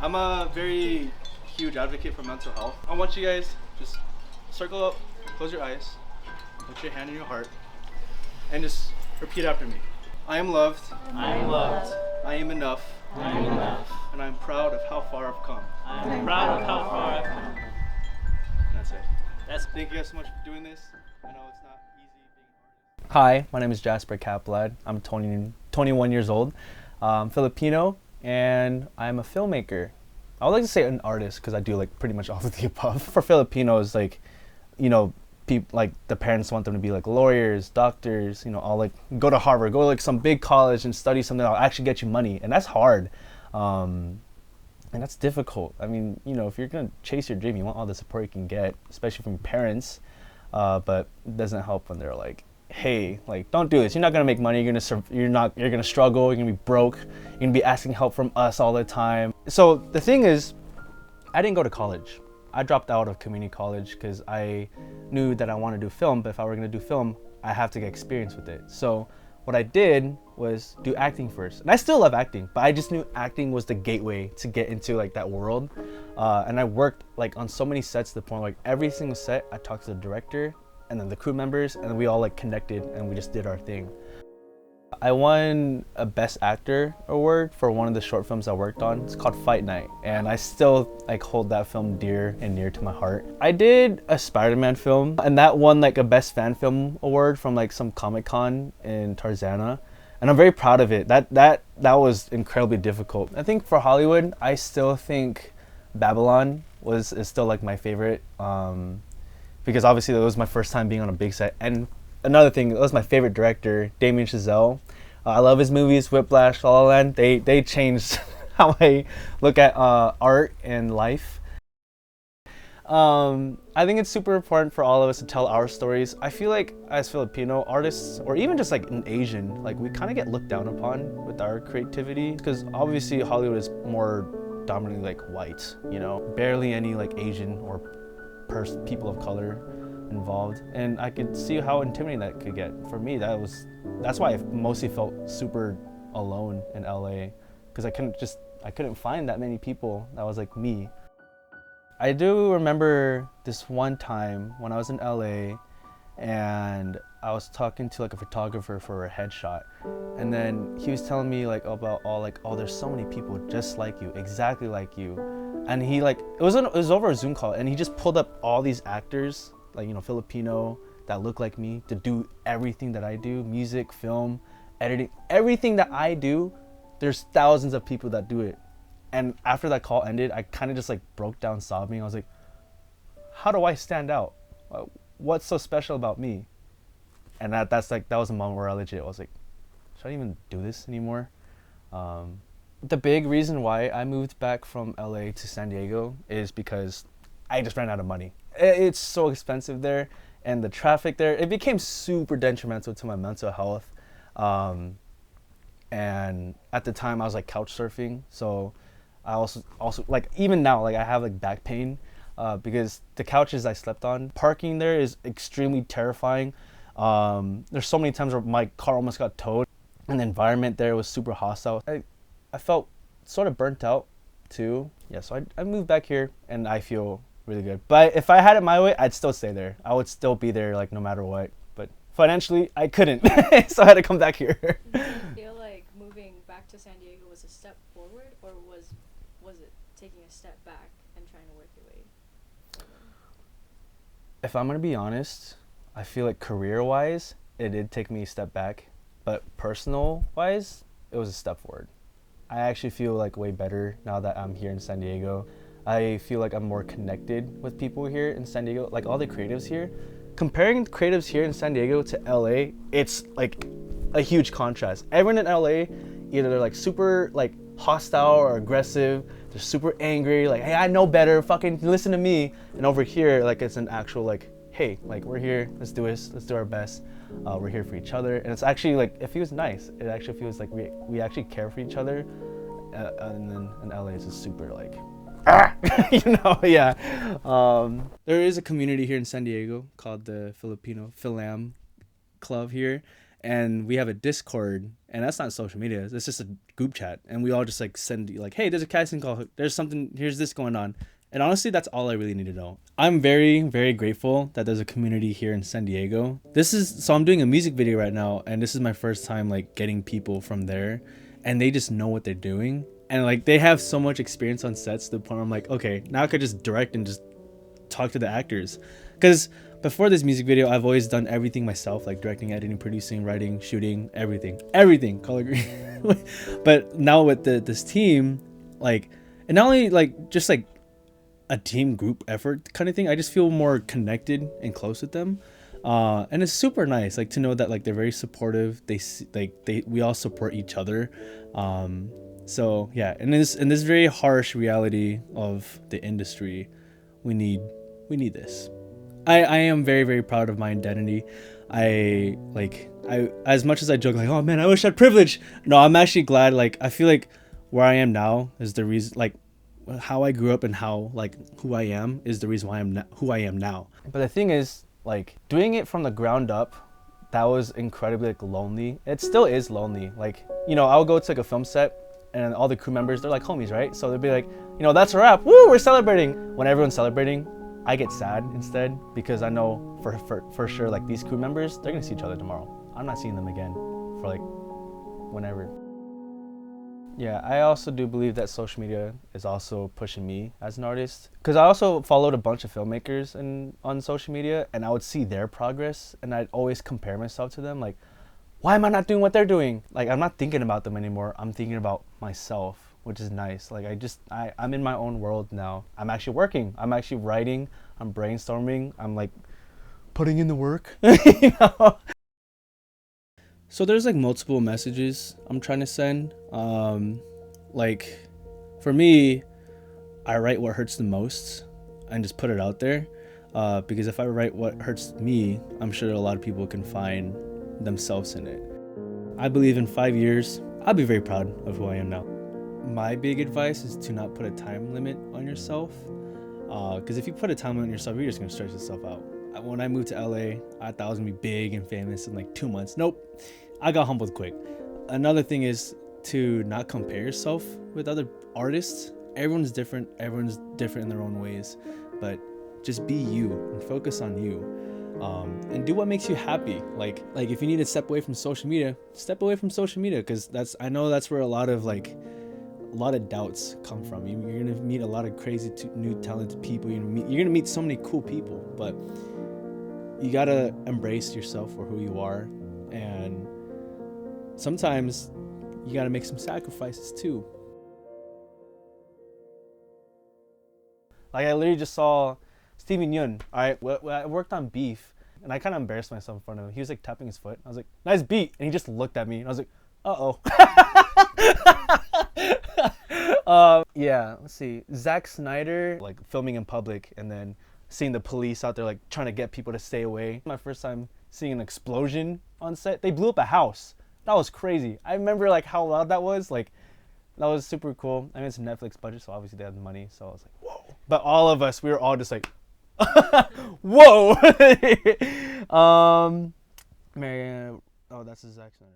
I'm a very huge advocate for mental health. I want you guys just circle up, close your eyes, put your hand in your heart, and just repeat after me. I am loved. I am loved. I am enough. I am enough. And I'm proud of how far I've come. I am proud of how far I've come. That's it. That's Thank you guys so much for doing this. I know it's not easy being an artist. Hi, my name is Jasper Capalad. I'm 21 years old. I'm Filipino, and I'm a filmmaker. I would like to say an artist because I do like pretty much all of the above. For Filipinos, like, you know, people like the parents want them to be like lawyers, doctors, you know, all like go to Harvard, go to like some big college and study something that'll actually get you money, and that's hard. And that's difficult. I mean, you know, if you're gonna chase your dream, you want all the support you can get, especially from your parents. But it doesn't help when they're like, "Hey, like, don't do this. You're not gonna make money. You're gonna struggle. You're gonna be broke. You're gonna be asking help from us all the time." So the thing is, I didn't go to college. I dropped out of community college because I knew that I wanted to do film. But if I were gonna do film, I have to get experience with it. So what I did was do acting first, and I still love acting, but I just knew acting was the gateway to get into like that world. And I worked like on so many sets to the point like every single set I talked to the director and then the crew members, and we all like connected and we just did our thing. I won a Best Actor award for one of the short films I worked on. It's called Fight Night, and I still like hold that film dear and near to my heart. I did a Spider-Man film, and that won like a Best Fan Film award from like some Comic-Con in Tarzana, and I'm very proud of it. That was incredibly difficult. I think for Hollywood, I still think Babylon is still like my favorite, because obviously that was my first time being on a big set, and another thing, that was my favorite director, Damien Chazelle. I love his movies, Whiplash, La La Land. They changed how I look at art and life. I think it's super important for all of us to tell our stories. I feel like as Filipino artists, or even just like an Asian, like we kind of get looked down upon with our creativity, because obviously Hollywood is more dominantly like white, you know, barely any like Asian or people of color involved, and I could see how intimidating that could get. For me, that's why I mostly felt super alone in LA, because I couldn't find that many people that was like me. I do remember this one time when I was in LA and I was talking to like a photographer for a headshot, and then he was telling me like about all like, oh, there's so many people just like you, exactly like you, and he like it was over a Zoom call, and he just pulled up all these actors, like, you know, Filipino, that look like me, to do everything that I do, music, film, editing, everything that I do. There's thousands of people that do it. And after that call ended, I kind of just like broke down sobbing. I was like, how do I stand out? What's so special about me? And that was a moment where I was like, should I even do this anymore? The big reason why I moved back from LA to San Diego is because I just ran out of money. It's so expensive there, and the traffic there, it became super detrimental to my mental health. And at the time I was like couch surfing, so I also like, even now, like I have like back pain because the couches I slept on. Parking there is extremely terrifying. There's so many times where my car almost got towed, and the environment there was super hostile. I felt sort of burnt out too. Yeah, so I moved back here, and I feel really good. But if I had it my way, I'd still stay there. I would still be there like no matter what. But financially, I couldn't, so I had to come back here. Do you feel like moving back to San Diego was a step forward, or was it taking a step back and trying to work your way forward? If I'm gonna be honest, I feel like career-wise, it did take me a step back, but personal-wise, it was a step forward. I actually feel like way better now that I'm here in San Diego. I feel like I'm more connected with people here in San Diego, like all the creatives here. Comparing creatives here in San Diego to LA, it's like a huge contrast. Everyone in LA, either they're like super like hostile or aggressive, they're super angry, like, hey, I know better, fucking listen to me. And over here, like, it's an actual like, hey, like, we're here, let's do this, let's do our best. We're here for each other, and it's actually like, it feels nice. It actually feels like we actually care for each other. And then in LA, it's just super like, you know, yeah. There is a community here in San Diego called the Fil-Am club here, and we have a Discord, and that's not social media. It's just a group chat, and we all just like send like, hey, there's a casting call. There's something. Here's this going on. And honestly, that's all I really need to know. I'm very, very grateful that there's a community here in San Diego. So I'm doing a music video right now, and this is my first time like getting people from there, and they just know what they're doing. And like they have so much experience on sets to the point where I'm like, okay, now I could just direct and just talk to the actors. Because before this music video, I've always done everything myself, like directing, editing, producing, writing, shooting, everything, color grading. But now with this team, like, and not only like just like a team group effort kind of thing, I just feel more connected and close with them, and it's super nice like to know that like they're very supportive. We all support each other. So yeah, in this very harsh reality of the industry, we need this. I am very, very proud of my identity. I as much as I joke like, oh man, I wish I had privilege. No, I'm actually glad. Like I feel like where I am now is the reason, like how I grew up and how like who I am is the reason why I'm who I am now. But the thing is, like doing it from the ground up, that was incredibly like lonely. It still is lonely. Like, you know, I'll go to like a film set and all the crew members, they're like homies, right? So they'll be like, you know, that's a wrap. Woo, we're celebrating. When everyone's celebrating, I get sad instead, because I know for sure like these crew members, they're gonna see each other tomorrow. I'm not seeing them again for like whenever. Yeah, I also do believe that social media is also pushing me as an artist, because I also followed a bunch of filmmakers on social media, and I would see their progress, and I'd always compare myself to them. Like, why am I not doing what they're doing? Like, I'm not thinking about them anymore. I'm thinking about myself, which is nice. Like, I'm in my own world now. I'm actually working. I'm actually writing. I'm brainstorming. I'm like putting in the work. You know? So there's like multiple messages I'm trying to send. Like for me, I write what hurts the most and just put it out there. Because if I write what hurts me, I'm sure a lot of people can find themselves in it. I believe in 5 years, I'll be very proud of who I am now. My big advice is to not put a time limit on yourself. Because if you put a time limit on yourself, you're just gonna stress yourself out. When I moved to LA, I thought I was gonna be big and famous in like 2 months. Nope, I got humbled quick. Another thing is to not compare yourself with other artists. Everyone's different in their own ways, but just be you and focus on you, and do what makes you happy. Like if you need to step away from social media, step away from social media, because I know that's where a lot of doubts come from. You're gonna meet a lot of crazy new talented people. You're gonna meet so many cool people, but you gotta embrace yourself for who you are, and sometimes you gotta make some sacrifices too. Like I literally just saw Steven Yeun. I worked on Beef, and I kind of embarrassed myself in front of him. He was like tapping his foot. I was like, nice beat, and he just looked at me, and I was like, uh-oh. Yeah, let's see. Zack Snyder, like filming in public and then seeing the police out there like trying to get people to stay away. My first time seeing an explosion on set. They blew up a house. That was crazy. I remember like how loud that was. Like that was super cool. I mean, it's a Netflix budget, so obviously they had the money. So I was like, whoa. But all of us, we were all just like, whoa. Marianne, oh, that's a Zack Snyder.